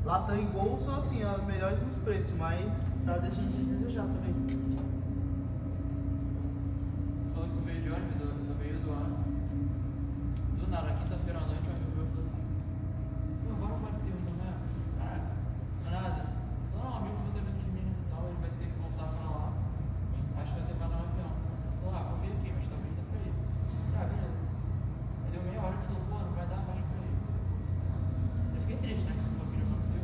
Latam e Gol são assim, as melhores nos preços, mas tá deixando de desejar também. Falou que tu veio de ônibus, eu veio do ano. Do nada, quinta-feira à noite, um amigo meu falou assim: "Pô, bora falar de Silvio, né? Caraca, não é nada. Falou, não, um amigo meu tá vindo de Minas e tal, ele vai ter que voltar pra lá. Acho que vai ter que pagar no avião. Falou, ah, vou vir aqui, mas talvez dá pra ir. Ah, beleza. Aí deu meia hora e falou, pô, não vai dar mais pra ir. Eu fiquei triste, né? Porque eu queria fazer.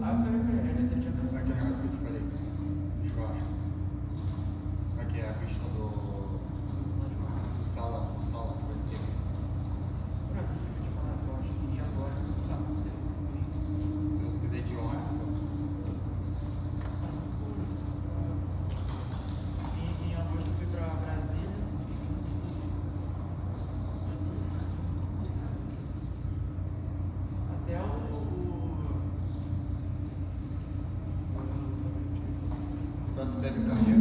Aí eu falei pra ele, se ele tinha perguntado. Aquele negócio que eu te falei, do churrasco. Aqui é a questão do salão que vai ser. Pra você que eu te falar, eu acho que agora tá com você. Se você quiser ir de ônibus, Em agosto eu fui pra Brasília. Até você deve caminhar.